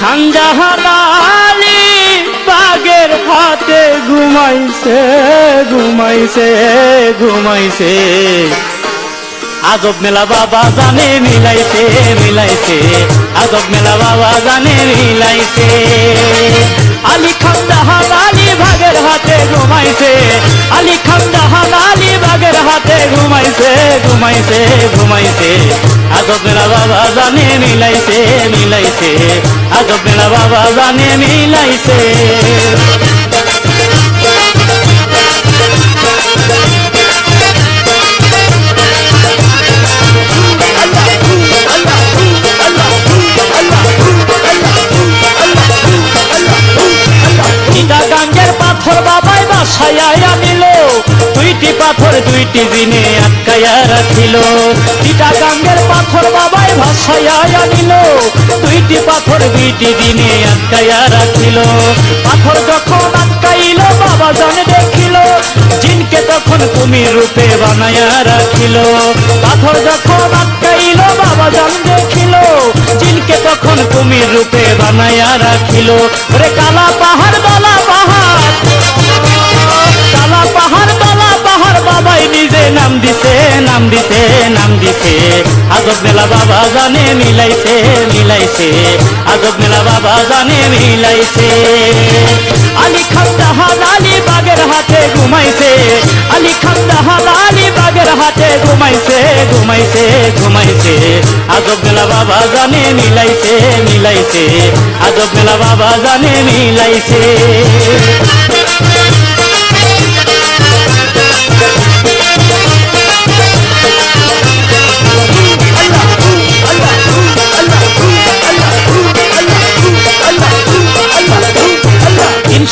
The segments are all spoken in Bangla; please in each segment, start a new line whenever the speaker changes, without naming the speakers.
খানজাহান আলী বাগের হাতে ঘুমাইছে ঘুমাইছে ঘুমাইছে আজব মেলা বাবা জানে মিলাইছে মিলাইছে আজব মেলা বাবা জানে মিলাইছে আলী খানজাহান আলী বাগের হাতে ঘুমাইছে আলী খানজাহান আলী বাগের হাতে ঘুমাইছে ঘুমাইছে ঘুমাইছে আজব মেলা বাবা জানে মিলাইছে মিলাইছে আজব মেলা বাবা জানে মিলাইছে পাথর বাবাই বাসায়া নিল দুইটি পাথর দুইটি দিনে আটকায়া রাখিল চিটাগাঙ্গের পাথর বাবাই ভাসায়া নিল দুইটি পাথর দুইটি দিনে আটকায়া রাখিল পাথর যখন আটকাইল বাবা জানে দেখিল জিনকে তখন কুমির রূপে বানায়া রাখিল পাথর যখন আটকাইল বাবা জানে দেখিল জিনকে তখন কুমির রূপে বানায়া রাখিল ওরে কালা পাহাড় বালা পাহাড় কালা পাহাড় বালা পাহাড় বাবাই নিজে নাম দিছে নাম দিছে নাম দিছে আজব মেলা বাবা জানে মিলাইছে মিলাইছে আজব মেলা বাবা জানে মিলাইছে আলী খানজাহান আলী বাগের হাতে ঘুমাইছে আলী খানজাহান আলী বাগের হাতে ঘুমাইছে ঘুমাইছে ঘুমাইছে আজব মেলা বাবা জানে মিলাইছে মিলাইছে আজব মেলা বাবা জানে মিলাইছে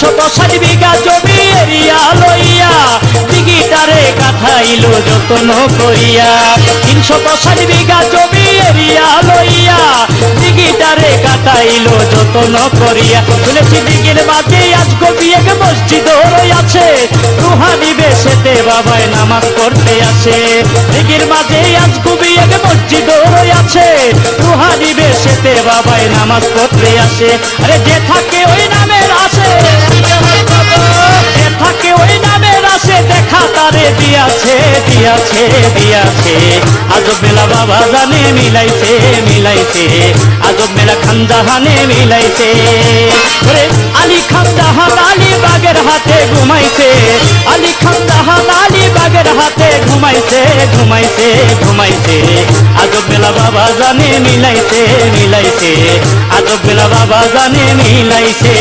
শত বিঘা জমি এরিয়া লইয়া দিঘিটারে কাঠাইল যত্ন করিয়া 360 বিঘা জমি এরিয়া লইয়া দিঘিটারে কাটাইল যত্ন করিয়া শুনেছি দিঘির মাঝে আজ কবি এক মসজিদ রয়েছে রুহানি বেশেতে বাবায় নামাজ পড়তে আসে দিঘির মাঝে আজ কবি এক মসজিদ রয়েছে রুহানি বেশেতে বাবায় নামাজ পড়তে আসে আরে যে থাকে ওই নামের আসে থাকে ওই নামের আসে দেখা তারে দিয়াছে দিয়াছে দিয়াছে আজব মেলা বাবা জানে মিলাইছে মিলাইছে আজব মেলা খানজাহানে মিলাইছে আলী খানজাহান আলী বাগের হাতে ঘুমাইছে আলী খানজাহান আলী বাগের হাতে ঘুমাইছে ঘুমাইছে ঘুমাইছে আজব মেলা বাবা জানে মিলাইছে মিলাইছে আজব মেলা বাবা জানে মিলাইছে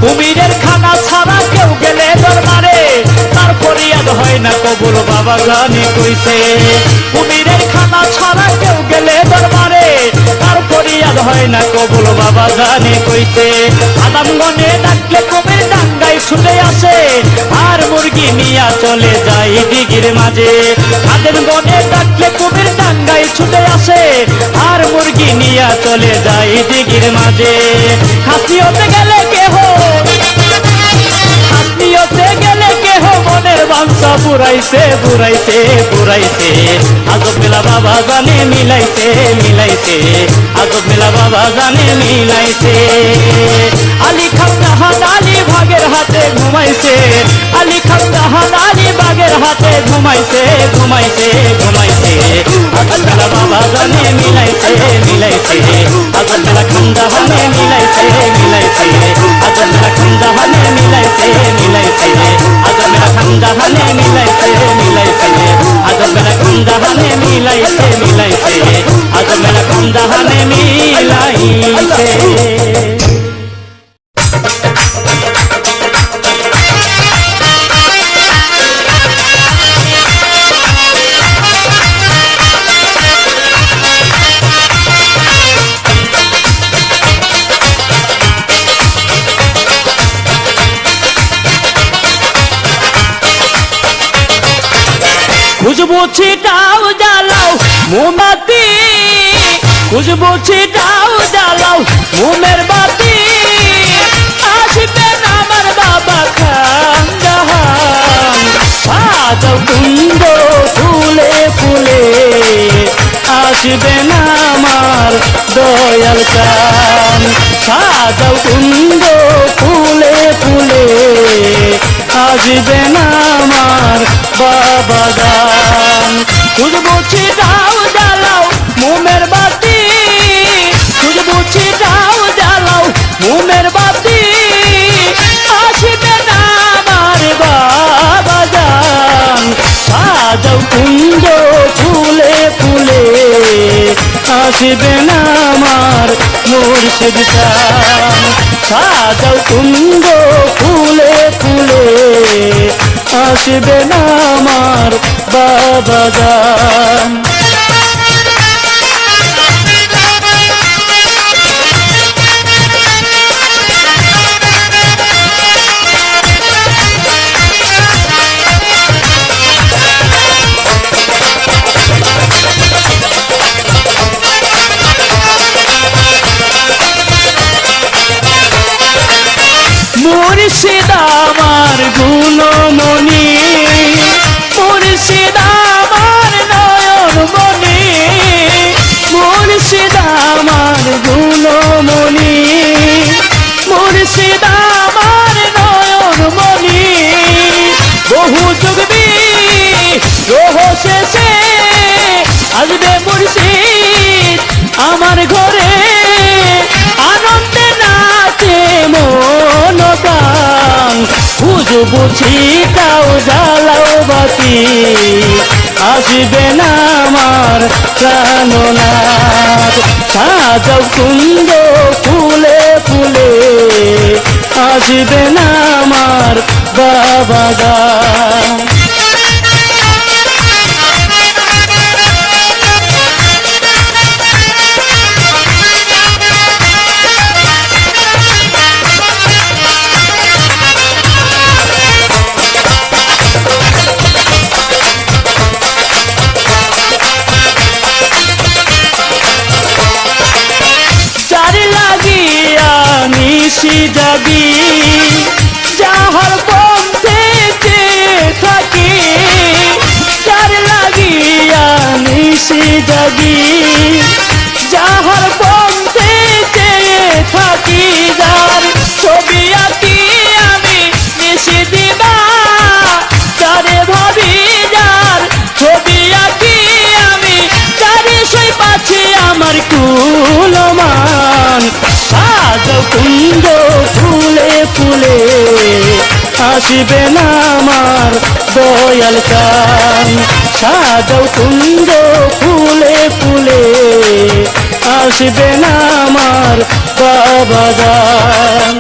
কুমিরের খানা ছাড়া কেউ গেলে দরবারে তার ফরিয়াদ হয় না কবুল বাবা জানে কইছে কুমিরের খানা ছাড়া কেউ গেলে দরবারে তার ফরিয়াদ হয় না কবুল বাবা জানে কইছে আদামগণে ডাকলে কুমির ডাঙ্গায় ছুটে আসে আর মুরগি নিয়া চলে যায় দিঘির মাঝে আদামগণে ডাকলে কুমির ডাঙ্গায় ছুটে আসে আর মুরগি নিয়া চলে যায় দিঘির মাঝে খাসি হতে গেলে কেহ হাসনিয়তে গেলে কেহ মনের বাঞ্ছা পুরাইছে পুরাইছে পুরাইছে আজব মেলা বাবা জানে মিলাইছে মিলাইছে আজব মেলা বাবা জানে মিলাইছে আলী খানজাহান আলী বাগের হাতে ঘুমাইছে আলী খানজাহান আলী বাগের হাতে ঘুমাইছে ঘুমাইছে ঘুমাইছে আজব মেলা বাবা জানে মিলাইছে মিলাইছে আজব মেলা খানজাহানে মিলাইছে মিলাইছে আজব মেলা খানজাহানে মিলাইছে মিলাইছে আজব মেলা খানজাহানে মিলাইছে মিলাইছে আজব মেলা খানজাহানে মিলাইছে মিলাইছে আজব মেলা খানজাহানে মিলাইছে খুশবু ছিটাও জ্বালাও মোমবাতি খুঁজবো ছিটাও জ্বালাও মোমের বাতি, আসবে না আমার বাবা খান জাহান। সাজাও কুন্দ ফুলে ফুলে, আসবে না আমার দয়াল চান। সাজাও কুন্দ ফুলে ফুলে, আসবে না আমার বাবা গান। খুঁজবো ছিটাও জ্বালাও মোমের বাতি, খুঁজবো ছিটাও জ্বালাও মোমের বাতি, আসবে না আমার বাবা গান। সাজাও কুঞ্জ ফুলে ফুলে, আসবে না আমার মুর্শিদ চান। সাজাও কুঞ্জ ফুলে ফুলে, আসবে না আমার বাবা গান। মুর্শিদ আমার গুণমণি, মুর্শিদ আমার নয়নমণি, মুর্শিদ আমার গুণমণি, মুর্শিদ আমার নয়নমণি। বহু যুগবি রোহ শেষে, আসবে মুর্শিদ আমার ঘরে, আনন্দে নাচে মন প্রাণ। খুঁজবো ছিটাও জ্বালাও বাতি, আসবে না আমার প্রাণনাথ। সাজাও কুন্দ ফুলে ফুলে, আসবে না আমার বাবা গান। নিশি জাগি যাহার পথে থাকি, যার লাগিয়া নিশি জাগি যাহার পথে থাকি, যার ছবি আঁকি আমি নিশি দিবা, যারে ভাবি যার ছবি আঁকি আমি, যারে সই পাচ্ছি আমার কুলমান। সাজাও কুন্দ ফুলে ফুলে, আসবে না আমার দয়াল চান। সাজাও কুন্দ ফুলে ফুলে, আসবে না আমার বাবা গান।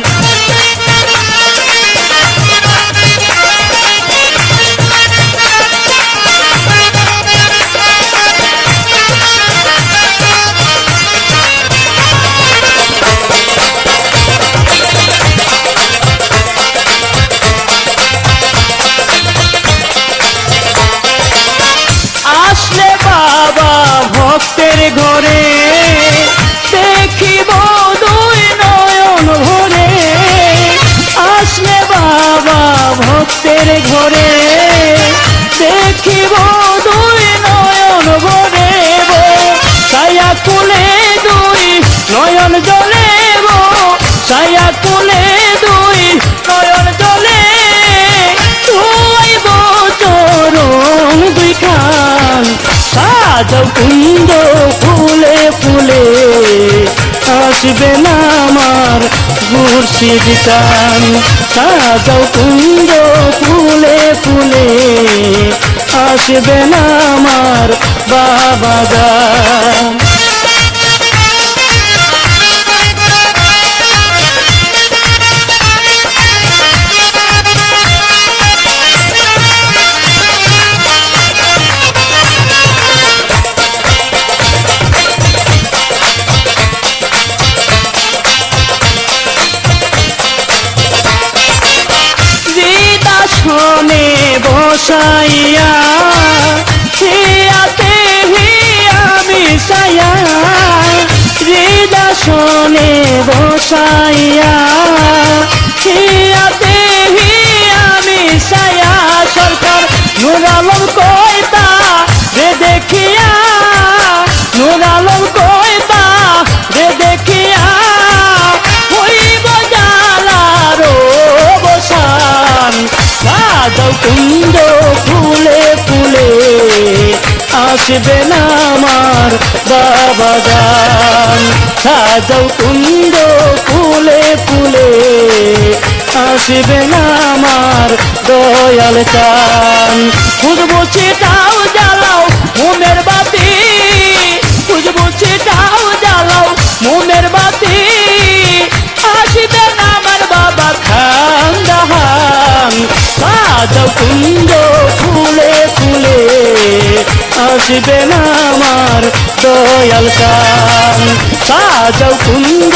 আসলে বাবা ভক্তের ঘরে, দেখিব দুই নয়ন ভরে। আসলে বাবা ভক্তের ঘরে, দেখিব দুই নয়ন ভরে। ছায়া কুলে দুই নয়ন জলে, ছায়া কুলে দুই নয়ন জলে, ধুইব চরণ দুই খান। সাজাও কুন্দ ফুলে ফুলে, আসবে না আমার মুর্শিদ চান। সাজাও কুন্দ ফুলে ফুলে, আসবে না আমার বাবা গান। বৃদ্ধাশ্রমে বসাইয়া হিয়াতে আমি সায়া সরকার নূর আলম কইতা রে দেখিয়া নূর আলম কইতা রে দেখিয়া হইব জালার বসান সাজাও কুঞ্জ ফুলে ফুলে আসবে না আমার বাবা জান সাজাও কুঞ্জ ফুলে ফুলে আসবে না আমার দয়াল চান খুঁজবো সেটাও জ্বালাও মোমের বাতি খুঁজবো সেটাও জ্বালাও মোমের বাতি আসবে না আমার বাবা খান জাহান সাজাও কুঞ্জ ফুলে ফুলে আসবে না আমার দয়াল চান সাজাও কুঞ্জ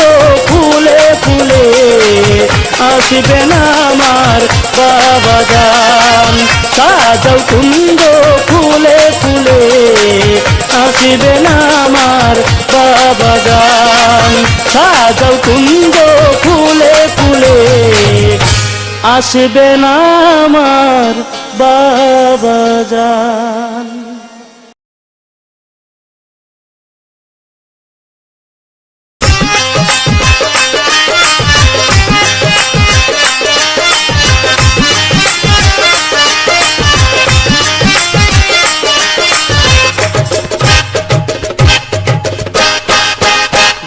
ফুলে ফুলে আসবে না আমার বাবা জান সাজাও কুঞ্জ ফুলে ফুলে আসবে না আমার বাবা জান সাজাও কুঞ্জ ফুলে ফুলে আসবে না আমার বাবা জান।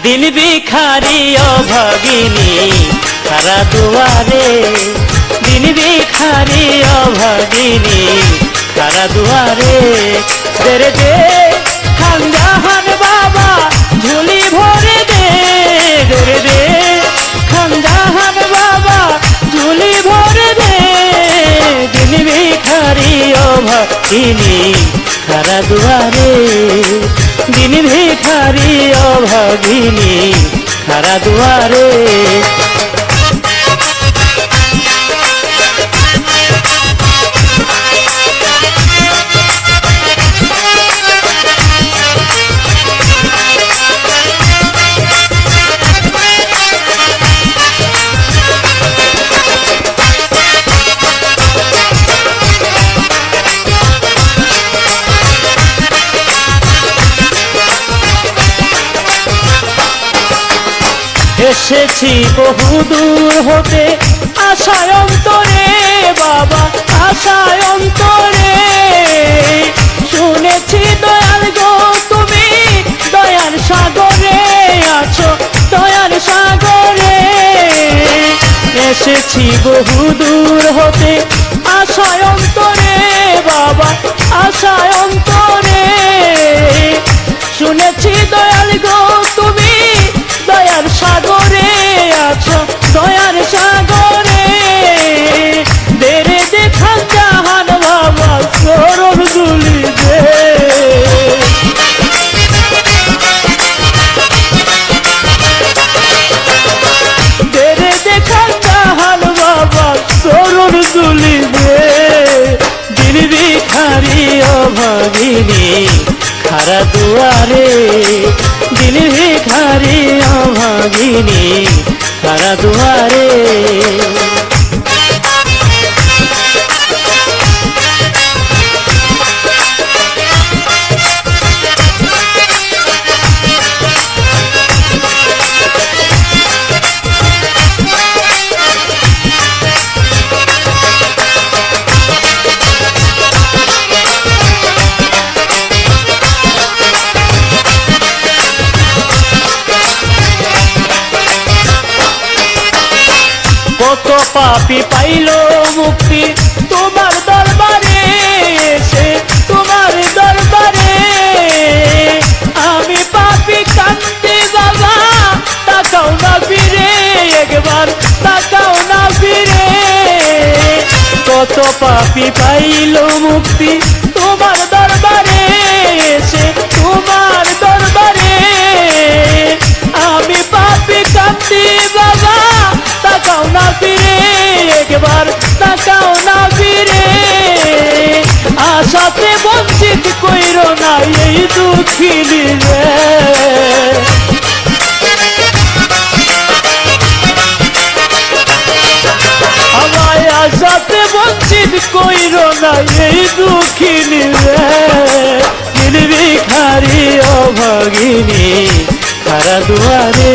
দিন ভিখারি অভাগিনী খারা দুয়ারে দিন ভিখারি অভাগিনী খারা দুয়ারে দেরে দে খান জাহান বাবা ঝুলি ভরে দে দেরে দে খান জাহান বাবা ঝুলি ভরে দে দিন ভিখারি অভাগিনী খারা দুয়ারে দিন ভিখারি অভাগিনী খারা দুয়ারে এসেছি বহুদূর হতে আশায় অন্তরে বাবা আশায় অন্তরে শুনেছি দয়াল গো তুমি দয়ার সাগরে আছো দয়ার সাগরে এসেছি বহুদূর হতে আশায় অন্তরে বাবা আশায় অন্তরে শুনেছি দয়াল গো তুমি দয়ার সাগরে আছো দয়ার সাগরে দেরে দেখান জাহান বাবা সরল দুলি দে দেরে দেখান জাহান বাবা সরল দুলি দে দিন ভিখারি অভাগিনী খারা দুয়ারে দিন ভিখারি অভাগিনী খারা দুয়ারে কত পাপী পাইল মুক্তি তোমার দরবারে এসে তোমার দরবারে আমি পাপী কান্দি বাবা তাকাও না ফিরে একবার তাকাও না ফিরে কত পাপী পাইল মুক্তি তোমার দরবারে এসে তোমার দরবারে আমি পাপী কান্দি বাবা তাকাও না ফিরে একবার তাকাও না ফিরে আশাতে বঞ্চিত কইরো না এই দুঃখিনী রে দুয়ারে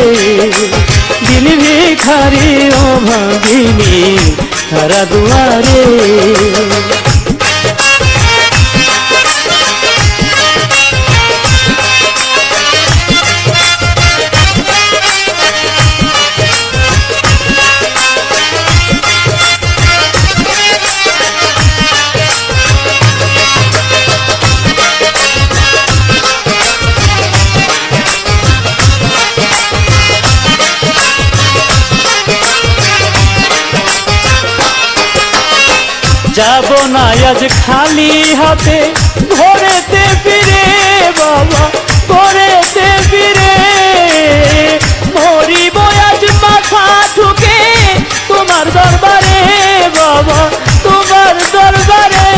দিন ভিখারি ও ভাগিনী খারা দুয়ারে। যাব না আজ খালি হাতে ঘরেতে ফিরে বাবা ঘরেতে ফিরে, মরিব আজ মাথা ঠুকে তোমার দরবারে বাবা তোমার দরবারে।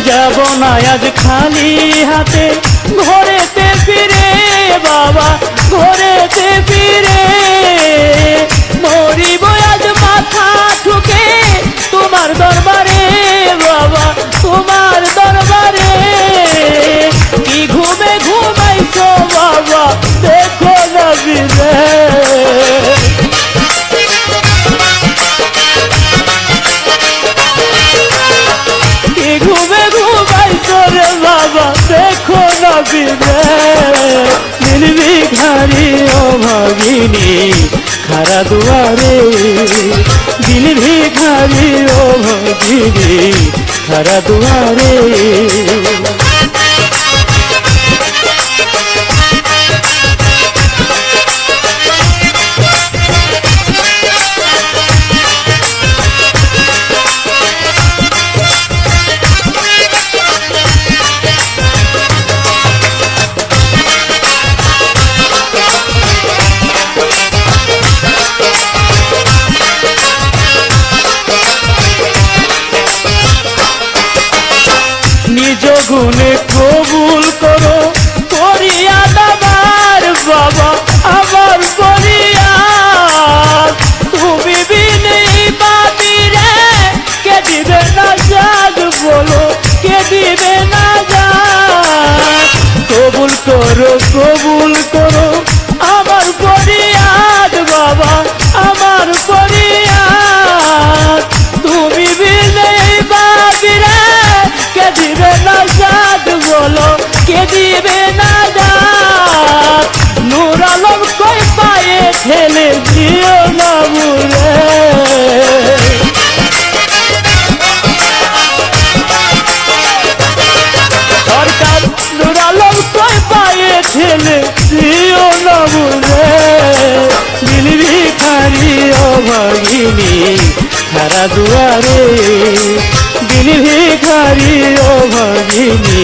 যাব না আজ খালি হাতে ঘরেতে ফিরে বাবা ঘরেতে ফিরে, মরিব আজ মাথা ঠুকে তোমার দরবারে বাবা তোমার দরবারে। কি ঘুমে ঘুমাইছো বাবা দেখো নবী রে, কি ঘুমে ঘুমাইছো রে বাবা দেখো নবী রে। দিন ভিখারি ও ভাগিনী খারা দুয়ারে, দিন ভিখারি ও ভাগিনী খারা দুয়ারে। নিজ গুণে কবুল করো করিয়া আমার বাবা আমার পরিয়ার, তুমি বিনে বাতিরে কে দিবে না জাগ বলো কে দিবে না জাগ। কবুল করো আমার পরিয়ার বাবা আমার পরিয়ার, তুমি বিনে বাতিরে কে দিবে না জাগ বলো কে দিবে না জাগ। নূর আলম কই পায়ে ঠেলে দিও না মুরে, সরকার নূর আলম কই পায়ে ঠেলে দিও না মুরে। দিন ভিখারি ও ভাগিনী খারা দুয়ারে, দিন ভিখারি ও ভাগিনী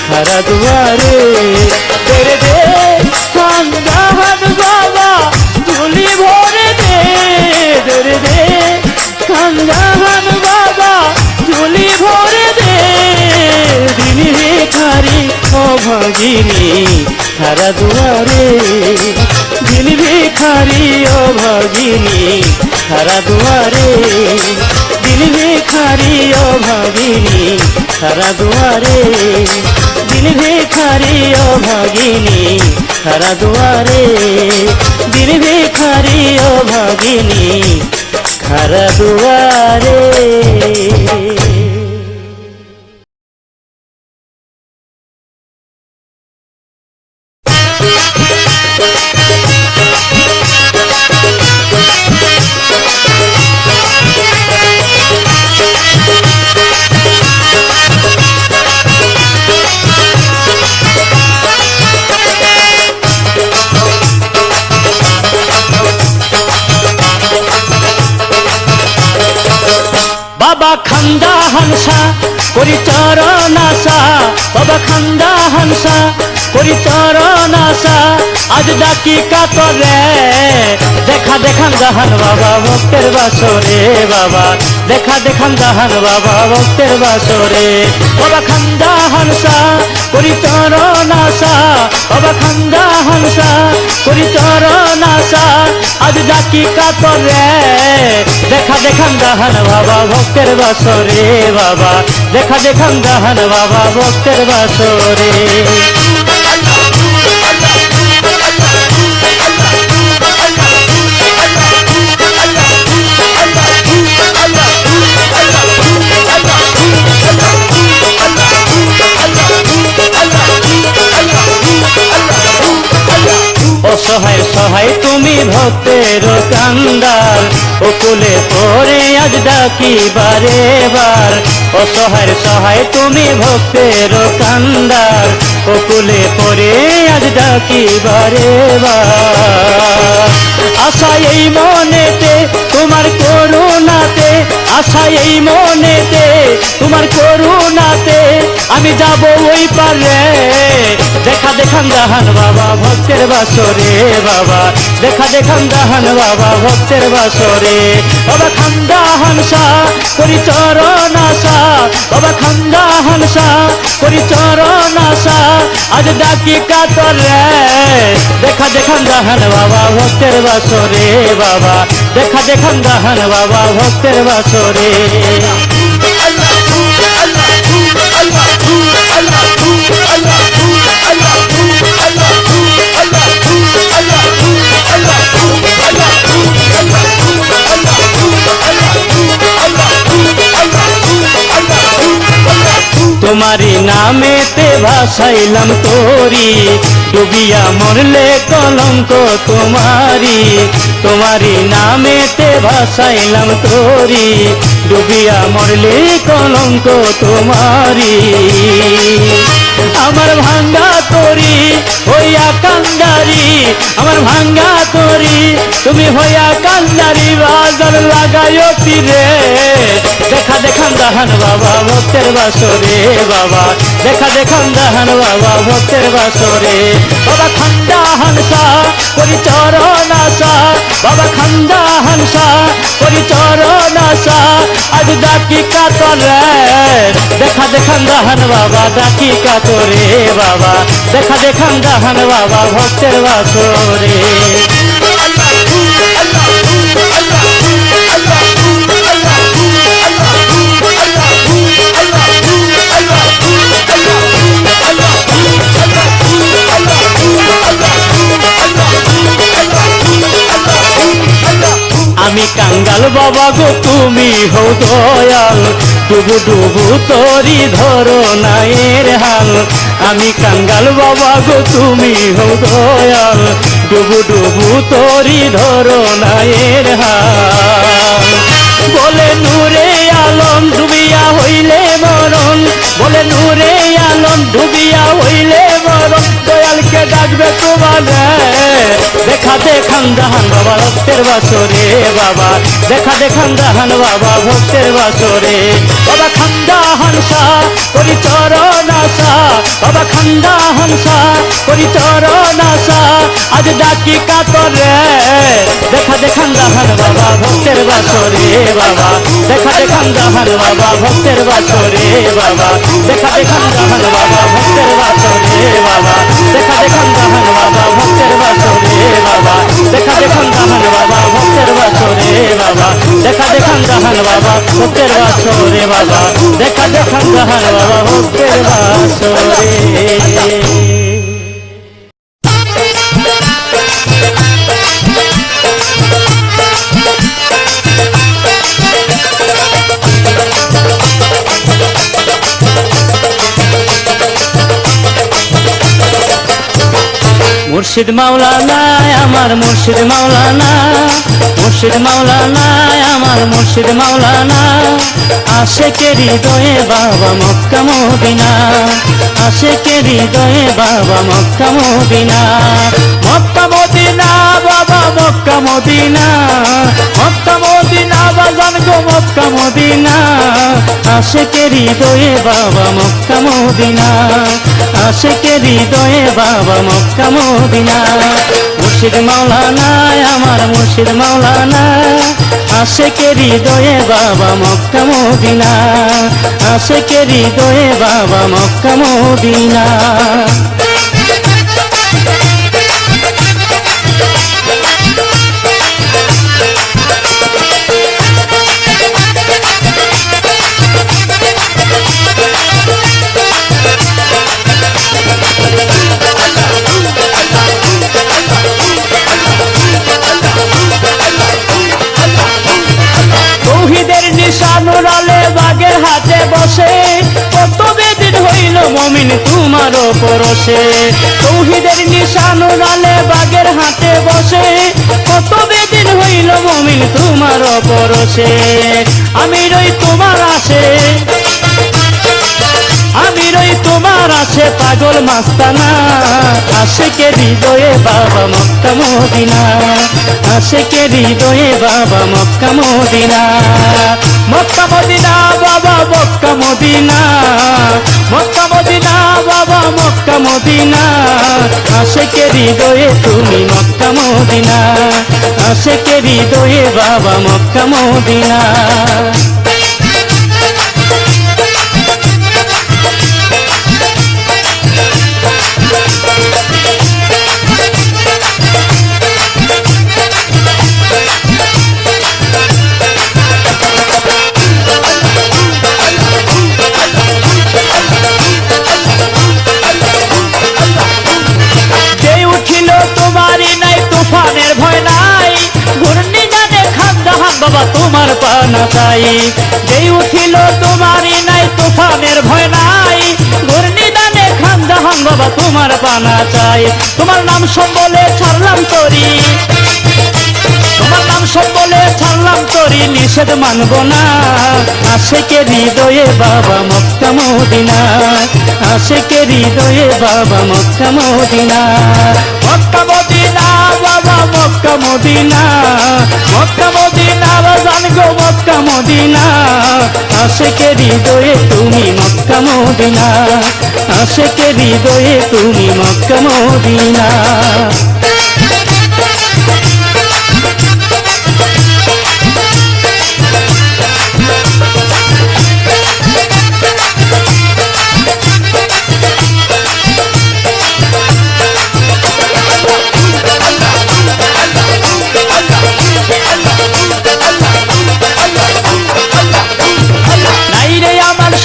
খারা দুয়ারে। তেরে দে খানদান বাবা ঝুলি ভরে দে, তেরে দে খানদান বাবা ঝুলি ভরে দে। দিন ভিখারি ও ভাগিনী খারা দুয়ারে, দিন ভিখারি ও ভাগিনী খারা দুয়ারে, দিন ভিখারি ও ভাগিনী খারা দুয়ারে, দিন ভিখারি ও ভাগিনী খারা দুয়ারে, দিন ভিখারি ও ভাগিনী খারা দুয়ারে। বাবা খান্দা হানসা করি চরণ আশা, বাবা খান্দা হানসা করি চরণ আশা। আজ ডাকি কাতরে দেখা দেখান জাহান বাবা ভক্তের বাসরে, বাবা দেখা দেখান জাহান বাবা ভক্তের বাসরে। বাবা খান্দা হানসা করি চরণ আশা, বাবা খান্দা হানসা করি চরণ আশা। আজ ডাকি কাতরে দেখা দেখান জাহান বাবা ভক্তের বাসরে, বাবা দেখা দেখান জাহান বাবা ভক্তের বাসরে। ভক্তের কান্দার, ওকুলে পড়ে আজ ডাকি বারে বার। অসহায় সহায় তুমি ভক্তের কান্দার, ওকুলে পড়ে আজ ডাকি বারে বার। আশা এই মনেতে তোমার করুণাতে, আশা এই মনেতে তোমার করুণাতে, আমি যাব ওই পারে। দেখা দেখান জাহান বাবা ভক্তের বাসরে বাবা, দেখা দেখান জাহান বাবা ভক্তের বাসরে। বাবা খান্দা হানসা করি চরণ আশা, বাবা খান্দা হানসা করি চরণ আশা, আজ ডাকি কাতরে। দেখা দেখান জাহান বাবা ভক্তের বাসরে বাবা, দেখা দেখান জাহান বাবা ভক্তের বাসরে। তোমারি নামেতে ভাসাইলাম তোরি, ডুবিয়া মরলে কলঙ্ক তোমারি। তোমারি নামেতে ভাসাইলাম তোরি, ডুবিয়া মরলে কলঙ্ক তোমারি। আমার ভাঙ্গা তোরি হইয়া কান্দারি, আমার ভাঙ্গা তোরি তুমি হইয়া কান্দারি, বাজার লাগাইও তীরে। দেখা দেখান জাহান বাবা ভক্তের বাসরে বাবা, দেখা দেখান জাহান বাবা ভক্তের বাসরে। বাবা খান্দা হানসা করি চরণ আশা, বাবা খান্দা হানসা করি চরণ আশা, আজ ডাকি কাতরে। দেখা দেখান জাহান বাবা ডাকি কাতরে বাবা, দেখা দেখান জাহান বাবা ভক্তের বাসরে। আমি কাঙ্গাল বাবা গো তুমি হো দয়াল, ডুবু ডুবু তোরি ধরো নায়ের হাল। আমি কাঙ্গাল বাবা গো তুমি হো দয়াল, ডুবু ডুবু তোরি ধরো নায়ের হাল। বলে নূরে আলম ডুবিয়া হইলে মরণ, বলে নূরে আলম ডুবিয়া হইলে মরণ, দয়ালকে ডাকবে তোমারে। দেখা দেখান জাহান বাবা ভক্তের বাসরে বাবা, দেখা দেখান জাহান বাবা ভক্তের বাসরে। বাবা খান্দা হানসা করি চরণ আশা, বাবা খান্দা হানসা করি চরণ আশা, আজ ডাকি কাতরে। দেখা দেখান জাহান বাবা ভক্তের বাসরে বাবা, দেখা দেখান জাহান বাবা ভক্তের বাসরে বাবা, দেখা দেখান জাহান বাবা ভক্তের বাসরে বাবা, দেখা দেখান জাহান বাবা ভক্তের বাসরে বাবা, দেখা দেখান জাহান বাবা ভক্তের বাসরে বাবা, দেখা দেখান জাহান বাবা ভক্তের বাসরে বাবা, দেখা দেখান জাহান বাবা ভক্তের বাসরে। মুর্শিদ মাওলানা আমার মুর্শিদ মাওলানা, মুর্শিদ মাওলানা আমার মুর্শিদ মাওলানা, আশেকের হৃদয়ে বাবা মক্কা মদিনা, আশেকের হৃদয়ে বাবা মক্কা মদিনা। মক্কা মদিনা বাবা মক্কা মদিনা, মক্কা মদিনা বাজান গো মক্কা মদিনা, আশেকের হৃদয়ে বাবা মক্কা মদিনা, আশেকের হৃদয়ে বাবা মক্কা মদিনা। মুর্শিদ মাওলানা আমার মুর্শিদ মাওলানা, আশেকের হৃদয়ে বাবা মক্কা মদিনা, আশেকের হৃদয়ে বাবা মক্কা মদিনা। তৌহিদের নিশানুরালে বাগের হাতে বসে, কত বেদিন হইল মুমিন মমিন তোমার পরশে। তৌহিদের নিশান উড়ালে বাগের হাটে বসে, কত বেদিন হইল মমিন তোমার পরশে। আমি রই তোমার আশে, আমি রই তোমার আছে পাগল মাস্তানা, আশেকে হৃদয়ে বাবা মক্কা মদিনা, আশেকে হৃদয়ে বাবা মক্কা মদিনা। মক্কা মদিনা বাবা মক্কা মদিনা, মক্কা মদিনা বাবা মক্কা মদিনা, আশেকে হৃদয়ে তুমি মক্কা মদিনা, আশেকে হৃদয়ে বাবা মক্কা মদিনা। তুফানের ভয় নাই, ঘূর্ণি জানে খান্দাহান বাবা তোমার পানা চাই। যেই উঠিল তোমারই নাই তুফানের ভয় নাই, ঘূর্ণি জানে খান্দাহান বাবা তোমার পানা চাই। তোমার নাম সম্বলে ছাড়লাম তরি, তোমার নাম সম্বলে ছাড়লাম তরি, নিষেধ মানব না। আশেকে হৃদয়ে বাবা মক্কা মদিনা, আশেকে হৃদয়ে বাবা মক্কা মদিনা। মক্কা মদিনা বাবা মক্কা মদিনা, মক্কা মদিনা বাজান গো মক্কা মদিনা, আশেকে হৃদয়ে তুমি মক্কা মদিনা, আশেকে হৃদয়ে তুমি মক্কা মদিনা।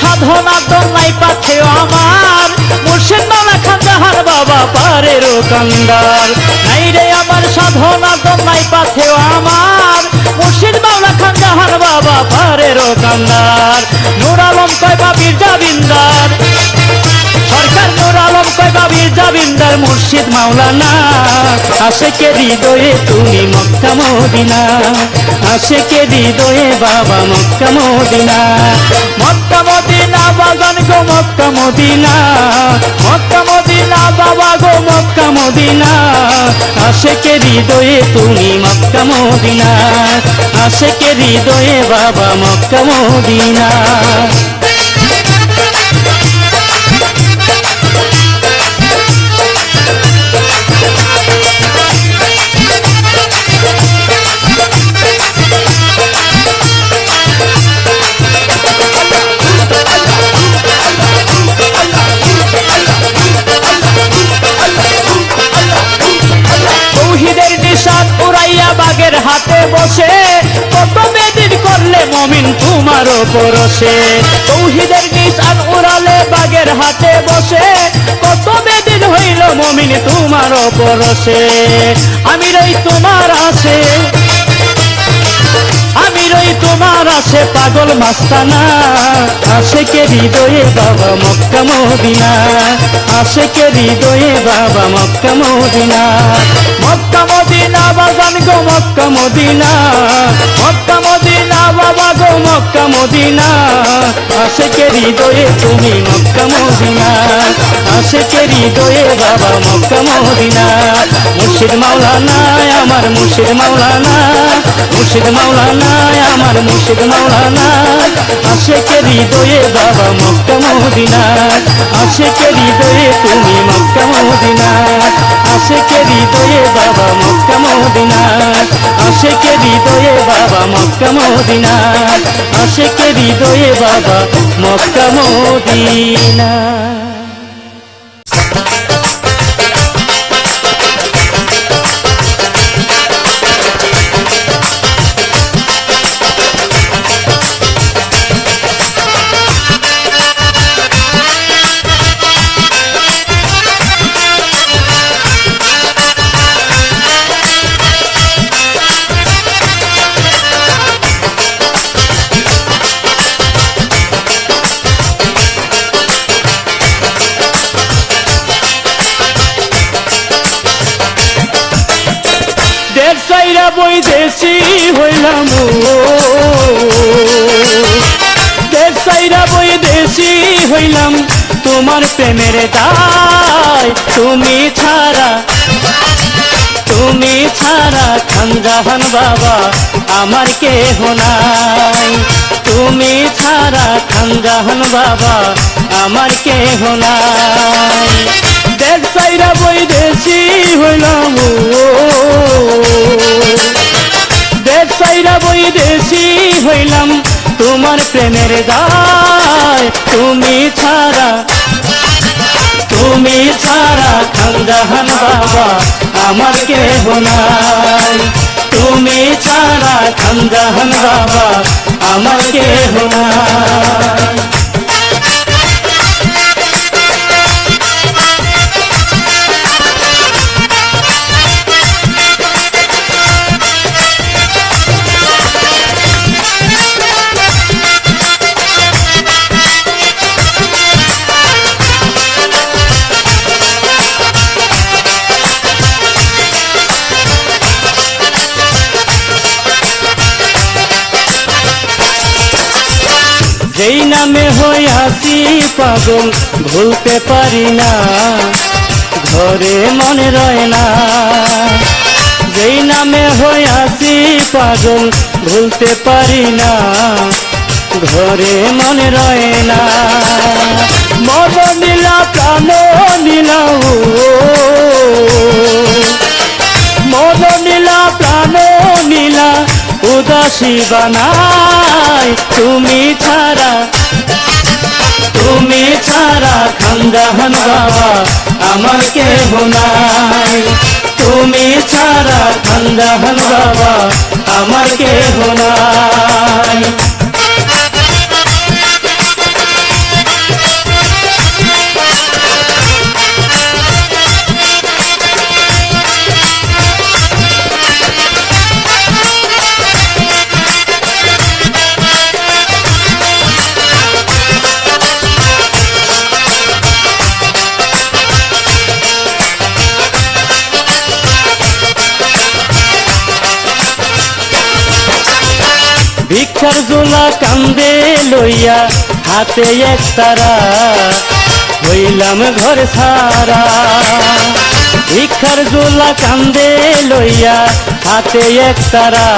সাধনা দোলাই পাথেও আমার, মুর্শিদ মাওলা খান্দাহার বাবা পারের কান্দার। নাই রে আমার সাধনা দোলাই পাথেও আমার, মুর্শিদ মাওলা খান্দাহার বাবা পারের কান্দার। নূর আলম কয় বাবির জাবিন্দার, সরকার নূর আলম কয় বাবির জাবিন্দার, মুর্শিদ মাওলানা। আশেকে হৃদয়ে তুমি মক্কা মদিনা, আশেকে হৃদয়ে বাবা মক্কা মদিনা। মক্কা মদিনা বাগান গো মক্কা মদিনা, মক্কা মদিনা বাবা গো মক্কা মদিনা, আশেকে হৃদয়ে তুমি মক্কা মদিনা, আশেকে হৃদয়ে বাবা মক্কা মদিনা। বাগের হাটে বসে, কত বেদিন করলে মমিন তোমার পরশে। তৌহিদের নিশান উড়ালে বাগের হাটে বসে, কত বেদিন হইল মমিন তোমার পরশে। আমি রই তোমার আশে, আমি রই তোমার আশে পাগল মাস্তানা, আশেকে হৃদয়ে বাবা মক্কা মদিনা, আশেকে হৃদয়ে বাবা মক্কা মদিনা। মক্কা মদিনা বাগান গো মক্কা মদিনা, মক্কা মদিনা বাবা গো মক্কা মদিনা, আশেকে হৃদয়ে তুমি মক্কা মদিনা, আশেকে হৃদয়ে বাবা মক্কা মদিনা। মুর্শিদ মাওলানা আমার মুর্শিদ মাওলানা, মুর্শিদ মাওলানা আমার মুর্শিদ মাওলানা, আশেকে হৃদয়ে বাবা মক্কা মদিনা, আশেকে হৃদয়ে তুমি মক্কা মদিনা, আশেকে হৃদয়ে বাবা মক্কা মদিনা, আশেকে হৃদয়ে বাবা মক্কা মদিনা, আশেকে হৃদয়ে বাবা মক্কা মদিনা। সাইরা বৈদেশি হইলাম দেশ সাইরা বৈদেশি হইলাম তোমার প্রেমের দায় তুমি ছাড়া খানজাহান বাবা আমার কেহ নাই তুমি ছাড়া খানজাহান বাবা আমার কেহ নাই দেশ সাইরা বৈদেশি হইলাম দেশ সাইরা বৈদেশি হইলাম তোমার প্রেমের দায় তুমি ছাড়া খানজাহান বাবা আমার কেহ নাই তুমি ছাড়া খানজাহান বাবা আমার কেহ নাই যেই নামে হইয়াছি পাগল ভুলতে পারি না ঘরে মনে রয় না যেই নামে হইয়াছি পাগল ভুলতে পারি না ঘরে মনে রয় না মন নীলা প্রাণ নীলা মন নীলা প্রাণ নীলা উদাসী বানাই তুমি ছাড়া খানজাহান বাবা আমার কেহ নাই তুমি ছাড়া খানজাহান বাবা আমার কেহ নাই ভিক্ষার জোলা কান্দে লইয়া হাতে এক তারা হইলাম ঘর সারা ভিক্ষার জোলা কান্দে লইয়া হাতে এক তারা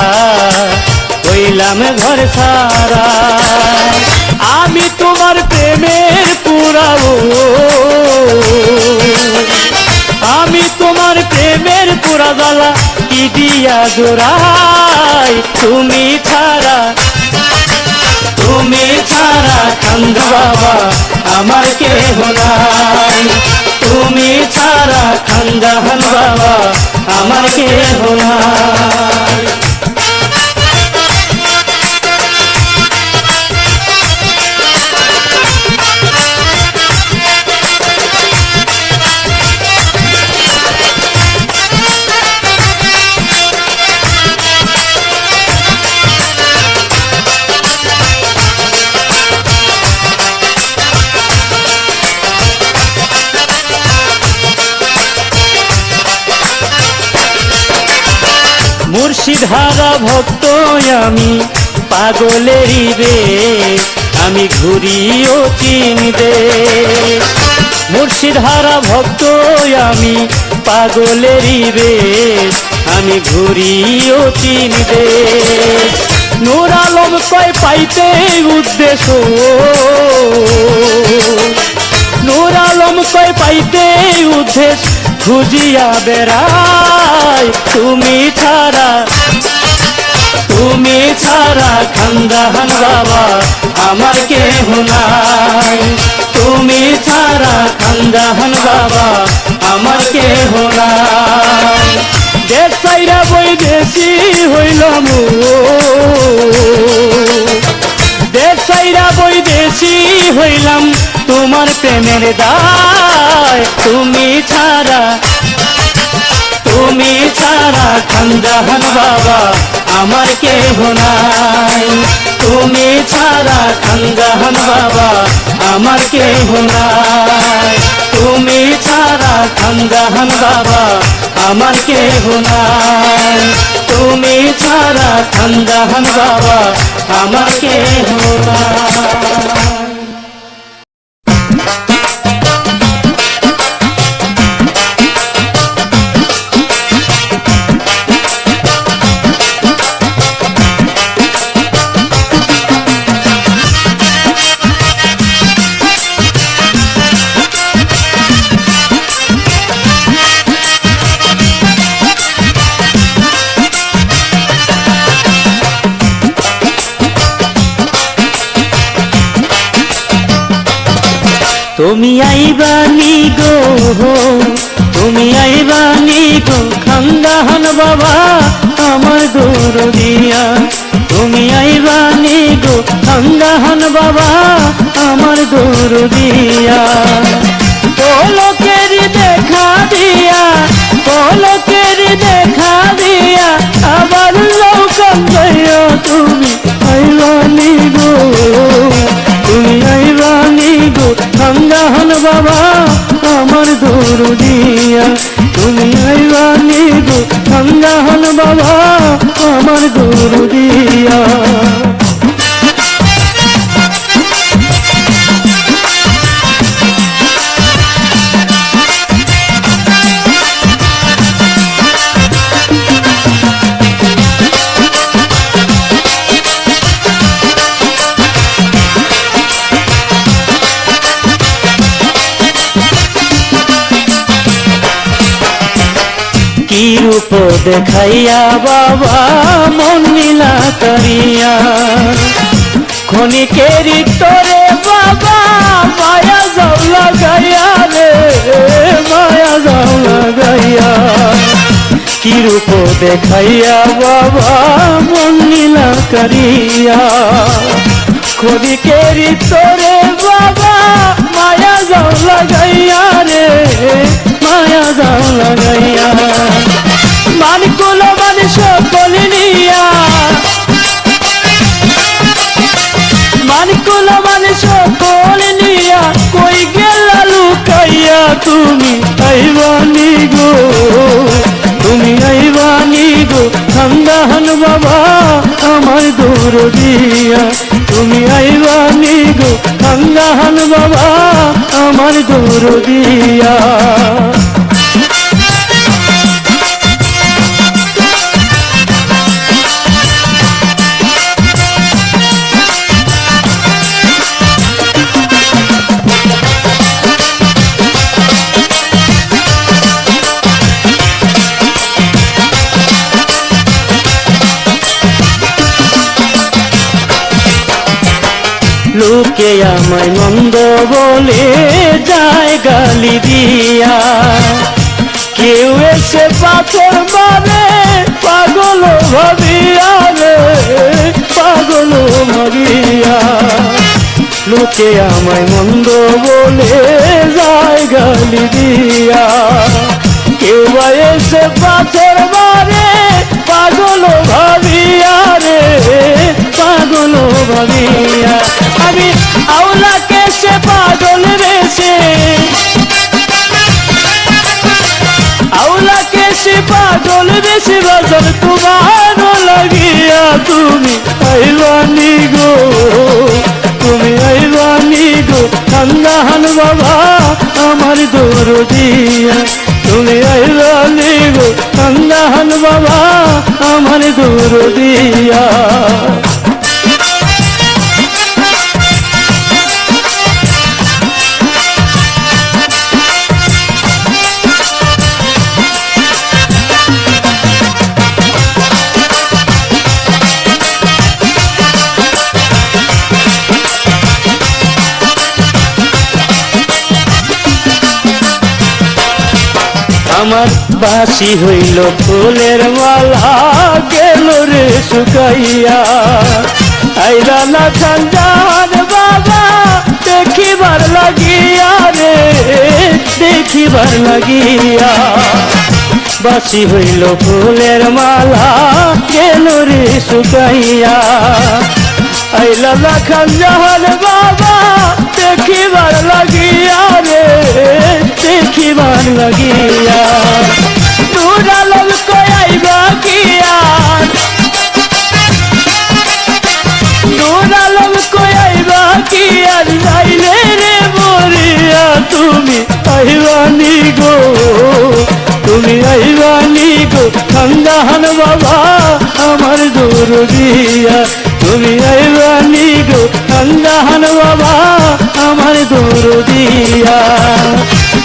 হইলাম ঘর সারা আমি তোমার প্রেমের পুরাও আমি তোমার প্রেমের পুরা জ্বালা কি দিয়া জোড়াই তুমি ছাড়া কান্দু বাবা আমার কেহ নাই তুমি ছাড়া খানজাহান বাবা আমার কেহ নাই মুর্শিদ হারা ভক্ত আমি পাগলেরই বেশ আমি ঘুরিও চিনবে মুর্শিদ হারা ভক্ত আমি পাগলেরই বেশ আমি ঘুরিও চিনবে নূর আলম কয় পাইতে উদ্দেশ্য নূর আলম কয় পাইতে উদ্দেশ্য খুঁজিয়া বেড়াই তুমি ছাড়া খানজাহান বাবা আমার কেহ নাই তুমি ছাড়া খানজাহান বাবা আমার কেহ নাই দেশ সাইরা বৈদেশি হইলাম দেশ সাইরা বৈদেশি হইলাম তোমার প্রেমের দায় তুমি ছাড়া খানজাহান বাবা আমার কেহ নাই তুমি ছাড়া খানজাহান বাবা আমার কেহ নাই তুমি ছাড়া খানজাহান বাবা আমার কেহ নাই। তুমি ছাড়া খানজাহান বাবা আমার কেহ নাই। তুমি আইবানি গো, তুমি আইবানি গো খানজাহান বাবা আমার দরদিয়া। তুমি আইবানি গো খানজাহান বাবা আমার দরদিয়া। পলকের দেখা দিয়া, পলকের দেখা দিয়া আবার লৌকান যাইয়া তুমি আইবানি গো, তুমি আইবানি গো খানজাহান বাবা আমার দরদিয়া। তুমি আইবানি গো খানজাহান বাবা আমার দরদিয়া। কি রূপ দেখাইয়া বাবা মন নীলা করিয়া, ক্ষণিকের তোরে বাবা মায়া যাও লাগাইয়া রে, মায়া যাও লাগাইয়া। কি রূপ দেখাইয়া বাবা মন নীলা করিয়া, ক্ষণিকের তোরে বাবা মায়া যাও লাগাইয়া রে, মায়া যাও লাগাইয়া। মানকুল মান সকল নিয়া, মানকুল মান সকল নিয়া কই গেলা লুকাইয়া তুমি আইবানি গো, তুমি আইবানি গো খানজাহান বাবা আমার দরদিয়া। তুমি আইবানি গো খানজাহান বাবা আমার দরদিয়া। লোকে আমায় মন্দ বলে যায় গালি দিয়া, কেউ এসে পাথর মারে পাগল ভাবিয়া রে, পাগল ভাবিয়া। লোকে আমায় মন্দ বলে যায় গালি দিয়া, কেউ এসে পাথর মারে পাগল ভাবিয়া রে, পাগল ভাবিয়া। আমি আওলাকে সে পাগল বেশে, আওলাকে সে পাগল বেশে বাজার তোমার লাগিয়া। তুমি আইবানি গো, তুমি আইবানি গো খানজাহান বাবা আমার দরদিয়া। তুমি আইবানি গো খানজাহান বাবা আমার দরদিয়া। আমার বাসি হইল ফুলের মালা গেল রে শুকাইয়া। আইলা না খানজাহান বাবা দেখিবার লাগিয়া রে, দেখিবার লাগিয়া। বাসি হইল ফুলের মালা গেল রে শুকাইয়া। আইলা না খানজাহান বাবা দেখিবার লাগিয়া রে, দেখিবার লাগিয়া। নূর দিয়া তুমি আইবানি গো জাহান বাবা আমার দিয়া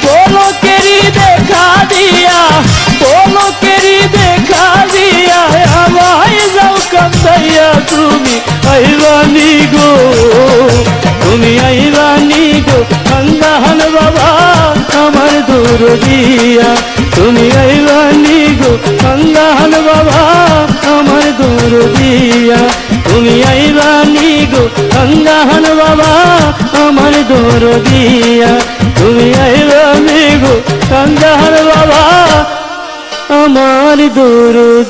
পলকেরি দেখা দিয়া পলকেরি দেখা দিয়া আমায় যাও কান্দাইয়া তুমি আইবানি গো তুমি আইবানি গো জাহান বাবা আমার দিয়া তুমি আইবানি গো জাহান বাবা আমার দিয়া তুমি আইবানি গো জাহান বাবা আমার দিয়া তুমি আইবানি গো জাহান বাবা আমার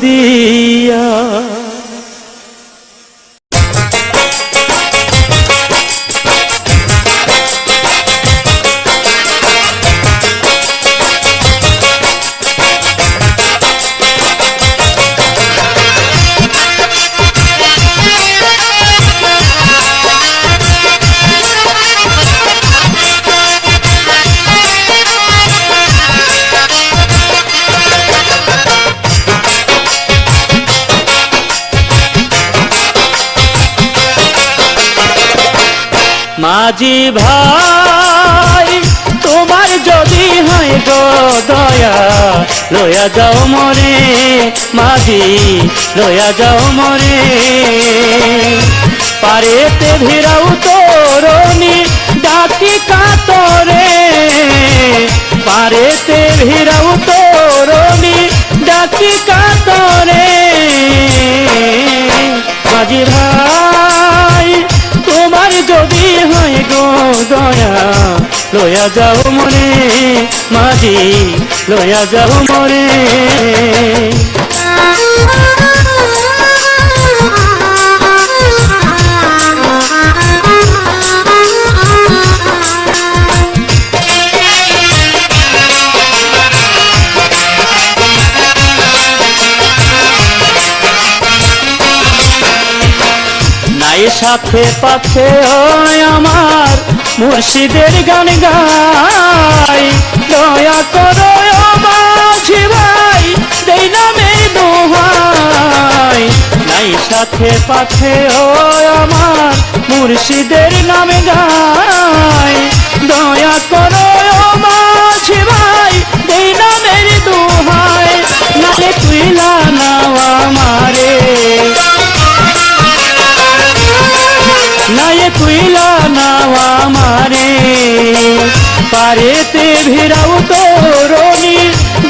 দিয়া মাঝি ভাই তোমার যদি হয় গো দয়া লয়া যাও মরে মাঝি লয়া যাও মরে পারেতে ভিড়াও তরুণী ডাকি কাতরে পারেতে ভিড়াও তরুণী ডাকি কাতরে মাঝি ভাই তোমার যদি হয় গো দয়া লয়া যাও মরে মাঝি লয়া যাও মরে নাই সাথে পাথে আমার মুর্শিদের গান গাই দয়া করো মাঝি ভাই দেই নামে দোহাই নাই সাথে পাথে আমার মুর্শিদের নামে গাই দয়া করো মাঝি ভাই দেই নামের দোহাই নালে তুইলা নাও আমারে নায়ে তুইলা নাও আমারে পারেতে ভিড়াও তরুণী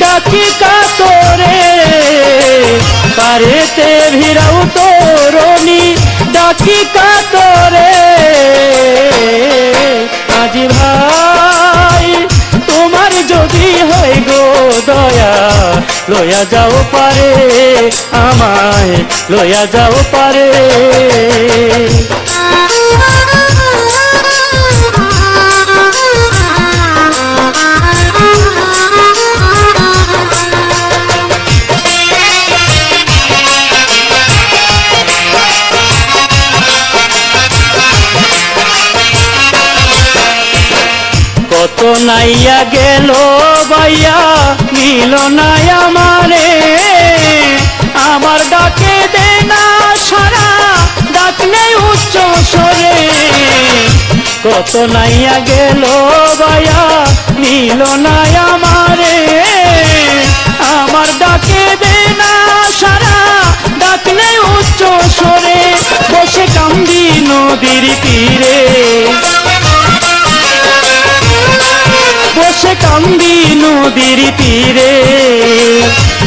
ডাকি কাতরে পারেতে ভিড়াও তরুণী ডাকি কাতরে মাঝি ভাই তোমার যদি হয় গো দয়া লয়া যাও পারে আমায় লয়া যাও পারে কত নাইয়া গেল বাইয়া মিল নাই আমারে আমার ডাকে দে না সারা ডাকলে উচ্চ স্বরে কত নাইয়া গেল বাইয়া মিল নাই আমারে আমার ডাকে দে না সারা ডাকলে উচ্চ স্বরে বসে কান্দি নদীর তীরে বসে কান্দি নদীর তীরে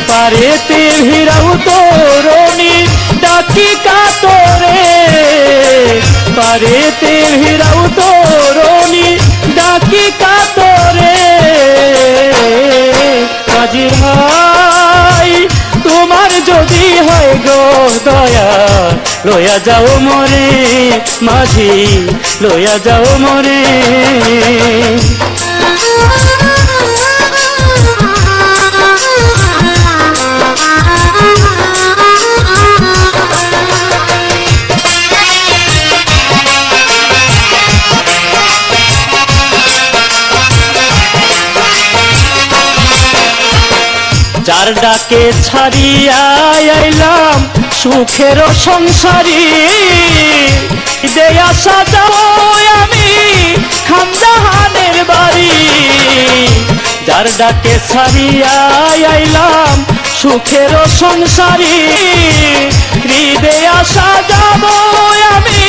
পারেতে ভিড়াও তরুণী ডাকি কাতরে পারেতে ভিড়াও তরুণী ডাকি কাতরে মাঝি ভাই তোমার যদি হয় গো দয়া লয়া যাও মরে মাঝি লয়া যাও মরে যার ডাকে ছাড়িয়া আইলাম সুখের সংসারী দেয়া সাজাবো আমি খানজাহানের বাড়ি যার ডাকে সারিয়া আইলাম সুখের সংসারী হৃদয়ে সাজাবো আমি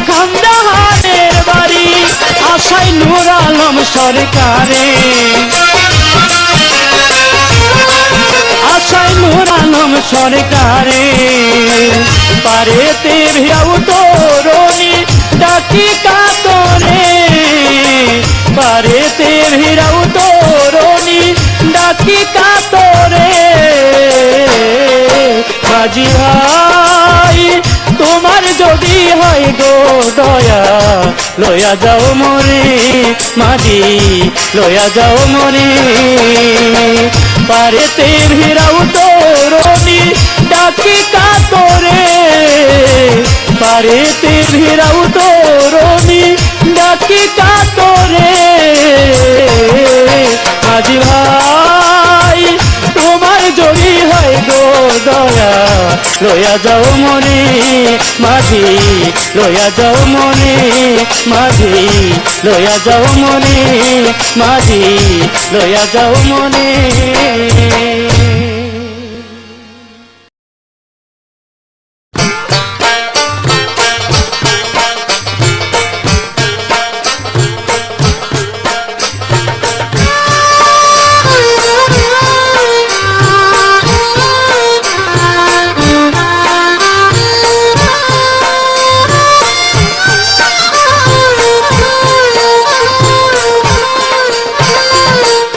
খানজাহানের বাড়ি আশায় নূর আলম সরকারে আশায় নূর আলম সরকারে পারেতে ভিড়াও তোরণী ডাকি কাতরে পারেতে ভিড়াও তোরণী ডাকি কাতরে মাঝি ভাই তোমার যদি হয় গো দয়া লয়া যাও মরে মাঝি লয়া যাও মরে পারেতে ভিড়াও তোরণী ডাকি কাতরে পারেতে ভিড়াও তোরণী ডাকি কাতরে মাঝি ভাই তোমার যদি হয় গো দয়া লয়া যাও মনে মাঝি লয়া যাও মনে মাঝি লয়া যাও মনে মাঝি লয়া যাও মনে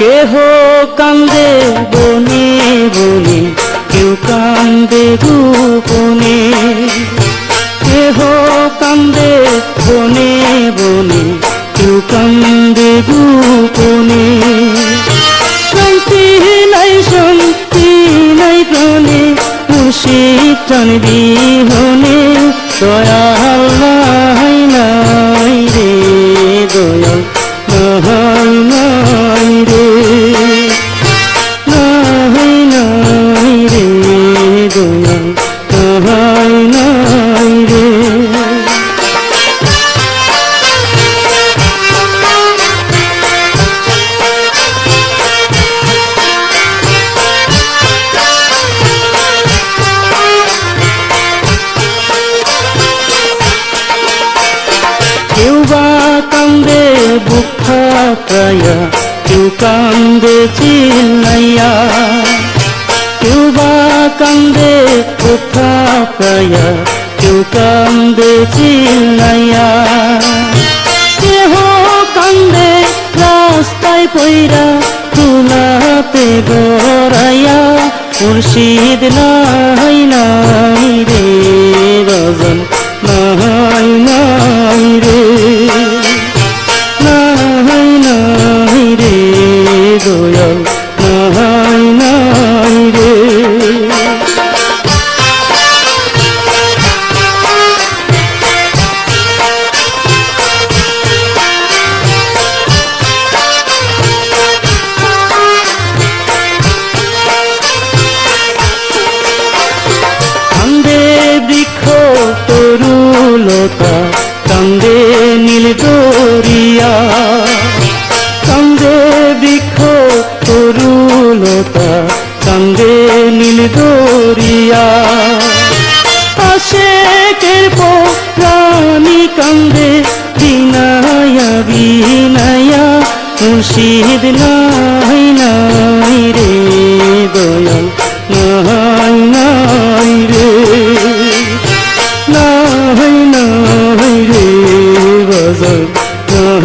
কেহ কান্দে বনে বনে কেউ কান্দে গোপনে কেহ কান্দে বনে বনে কেউ কান্দে গোপনে শান্তি নাই প্রাণে মুর্শিদ টান বিহনে দয়াল নাই নাই রে দয়াল নাই নাই রে নাই নাই রে দয়াল নাই নাই রে কেউ বা কান্দে বুক ফাটাইয়া কেউ কান্দে চিল্লাইয়া কেউ বা কান্দে বুক ফাটাইয়া কেউ কান্দে চিল্লাইয়া কেহ কান্দে রাস্তায় পইরা তুলাতে গড়াইয়া মুর্শিদ নাই নাই রে রজন নাই নাই রে নাই নাই রে দয়াল নাই নাই রে কান্দে বৃক্ষ তরুলতা কান্দে নীল দরিয়া কান্দে বৃক্ষ তরুলতা কান্দে নীল দরিয়া আশেকের প্রাণী কান্দে বিনায়া বিনায়া মুর্শিদ নাই নাই রে দয়াল নাই নাই রে নাই নাই রে বাজার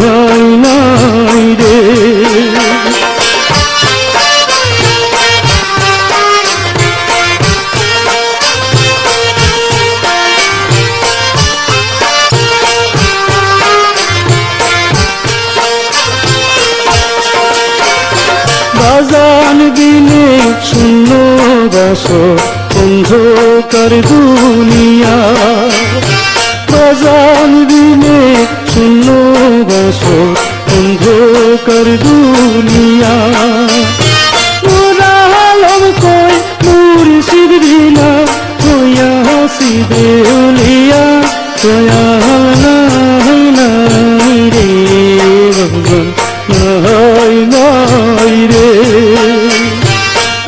নাই নাই রে বাজান বিনে শূন্য বাস অন্ধকার দুনিয়া বাজান বিনে শূন্য বাস অন্ধকার দুনিয়া নূর আলম কই মুর্শিদ বিনা হইয়া
দেউলিয়া দয়াল নাই নাই রে ভগবান নাই নাই রে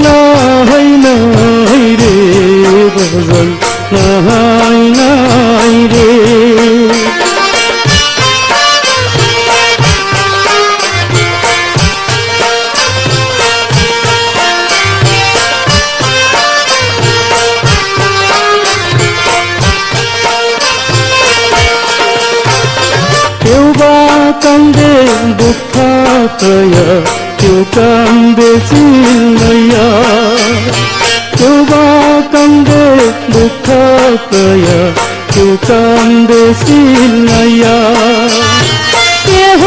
নাই নাই রে ভগবান নাই নাই রে কেউ বা কান্দে দুঃখ পায়া কেউ কান্দে চিল্লাইয়া কেউ বা কান্দে দুঃখ পায়া কেউ কান্দে চিল্লাইয়া কেহ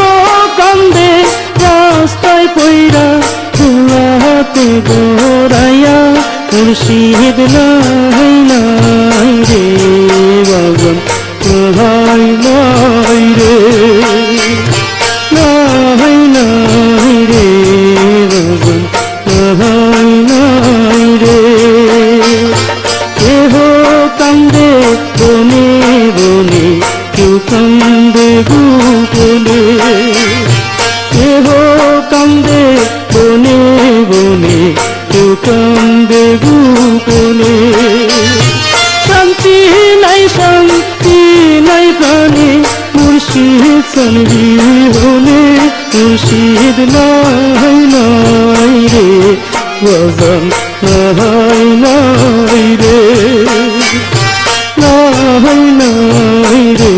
কান্দে রাস্তায় পইরা চুলাতে গোড়াইয়া মুর্শিদ নাই নাই রে বাগন নাই নাই রে নাই নাই রে বাগন নাই নাই রে কেহ কান্দে বনে বনে কেউ কান্দে গোপনে কেহ কান্দে বনে বনে কেউ কান্দে গোপনে শান্তি নাই শান্তি নাই প্রাণে মুর্শিদ সনবি হলে মুর্শিদ নাই নাই রে বাজান নাই নাই রে নাই নাই রে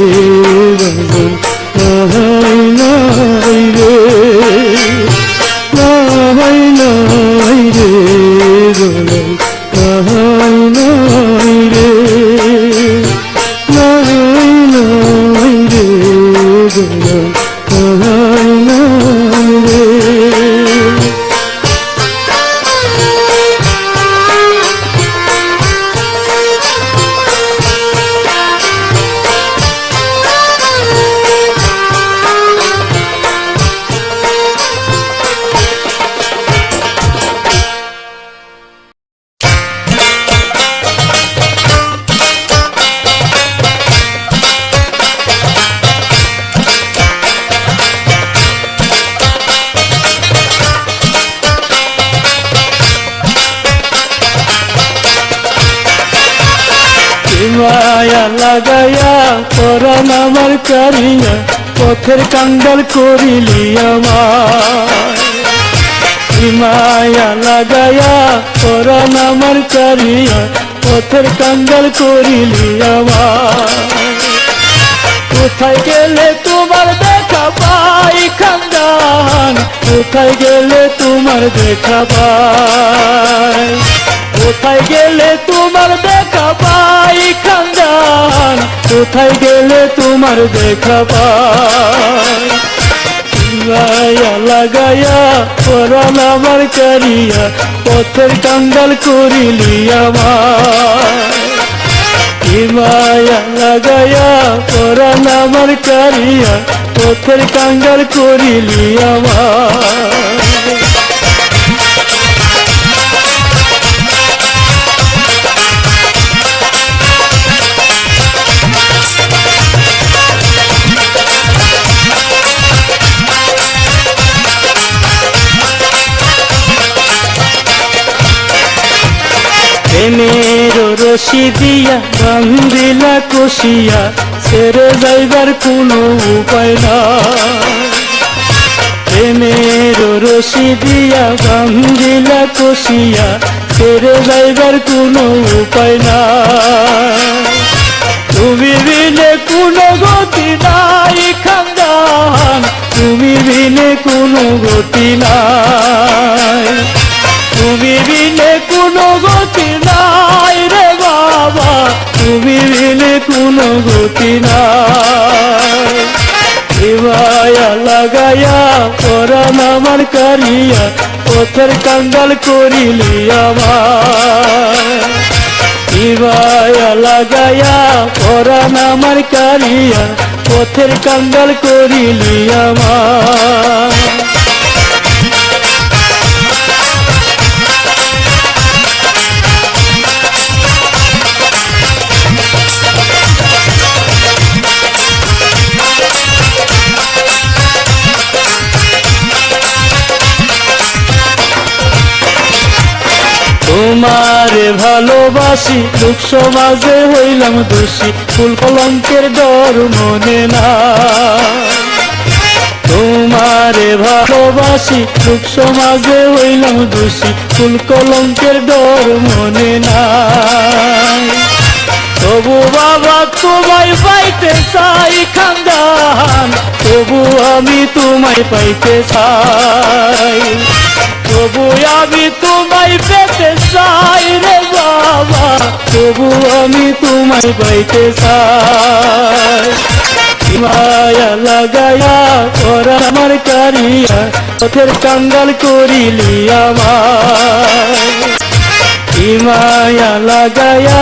বাজান নাই নাই রে নাই নাই রে বাজান নাই নাই রে নাই নাই রে বাজান নাই নাই রে মায়া লাগাইয়া পরাণ আমার কারিয়া পথের কাঙ্গাল করিলি আমার মায়া লাগাইয়া পরাণ আমার কারিয়া পথের কাঙ্গাল করিলি আমার কোথায় গেলে তোমার দেখা পাই খানদান কোথায় গেলে তোমার দেখা পাই কোথায় গেলে তোমার দেখা পাই খানদান কোথায় গেলে তোমার দেখা পাই মায়া লাগাইয়া পরাণ আমার কারিয়া পথের কাঙ্গাল করিলি আমার মায়া লাগাইয়া পরাণ আমার কারিয়া পথের কাঙ্গাল করিলি আমার প্রেমের রশি দিয়া বান্ধিলা কষিয়া ছেড়ে যাইবার কোনো উপায় নাই প্রেমের রশি দিয়া বান্ধিলা কষিয়া ছেড়ে যাইবার কোনো উপায় নাই তুমি বিনে কোনো গতি নাই খানদান তুমি বিনে কোনো গতি নাই তুমি বিনে কোনো গতি নাই রে বাবা তুমি বিনে কোনো গতি নাই মায়া লাগাইয়া পরাণ আমার কারিয়া পথের কাঙ্গাল করিলি আমার মায়া লাগাইয়া পরাণ আমার কারিয়া পথের কাঙ্গাল করিলি আমার তোমারে ভালোবাসি লোক সমাজে হইলাম দোষী ফুল কলঙ্কের ডর মনে না তোমারে ভালোবাসি লোক সমাজে হইলাম দোষী ফুল কলঙ্কের ডর মনে না তবু বাবা তোমায় পাইতে চাই খানদান তবু আমি তোমায় পাইতে চাই তবু আমি তোমায় পেতে চাই রে বাবা তবু আমি তোমায় পাইতে চাই মায়া লাগায়া ওরা আমার কারিয়া পথের কাঙ্গাল করিলি আমার মায়া লাগায়া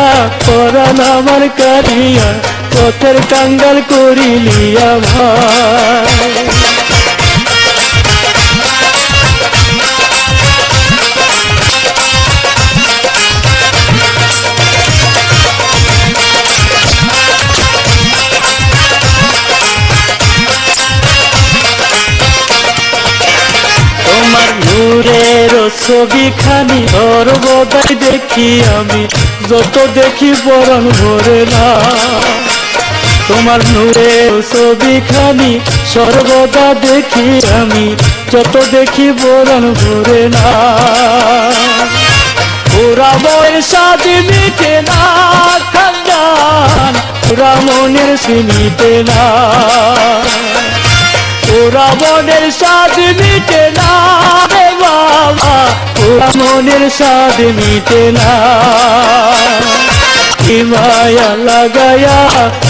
ওরা আমার কারিয়া পথের কাঙ্গাল করিলি আমার নূরের ছবিখানি সর্বদাই দেখি আমি যত দেখি পরাণ ভরে না তোমার নূরের ছবিখানি সর্বদা দেখি আমি যত দেখি পরাণ ভরে না ওরা মনের স্বাদ মিটে না খানদান ওরা মনের মিটে না ওরা মনের স্বাদ মিটে না রে বাবা ওরা মনের স্বাদ মিটে না মায়া লাগায়া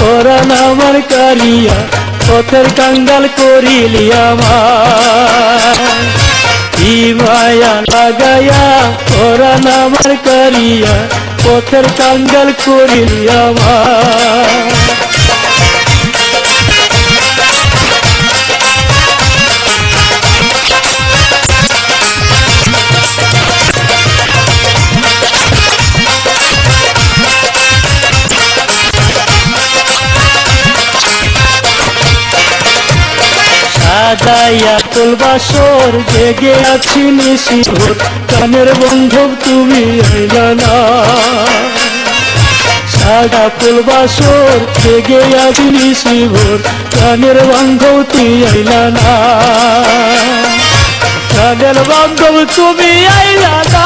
ওরা আমার কারিয়া পথের কাঙ্গাল করিলি আমার মায়া লাগায়া ওরা আমার কারিয়া পথের কাঙ্গাল করিলি আমার সাজাইয়া তুলবাসর জেগে আছি নিশিভোর কানের বন্ধব তুমি আইলা না সাদা তুলবাসর জেগে আছি নিশিভোর কানের বন্ধব তুমি আইলা না কানের বন্ধব তুমি আইলা না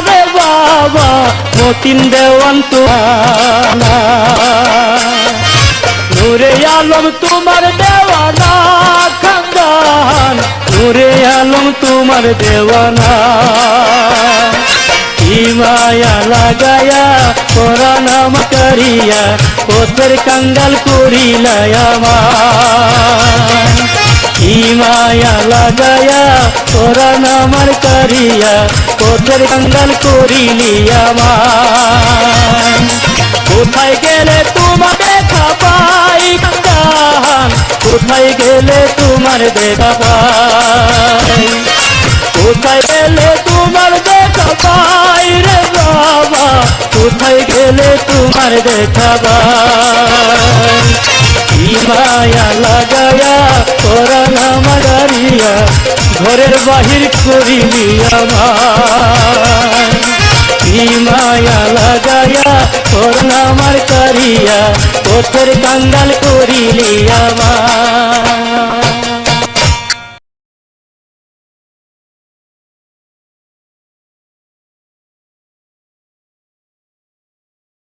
রে বাবা মতিন দেওয়ান তোমার নূরে আলম তোমার দেওয়ানা খানদান নূরে আলম তোমার দেওয়ানা মায়া লাগায়া পরাণ আমার কারিয়া পথের কাঙ্গাল করিলাই আমার মায়া লাগায়া পরাণ আমার কারিয়া পথের কাঙ্গাল করিলি আমার কোথায় গেলে তোমার দেখা পাই কান্দান কোথায় গেলে তোমার দেখা পাই কোথায় গেলে তোমার দেখা পাই রে বাবা কোথায় গেলে তোমার দেখা পাই মায়া লাগায়া পরাণ আমার কারিয়া ঘরের বাহির করিলি আমার মায়া লাগায়া পরাণ আমার কারিয়া পথের কাঙ্গাল করিলি আমার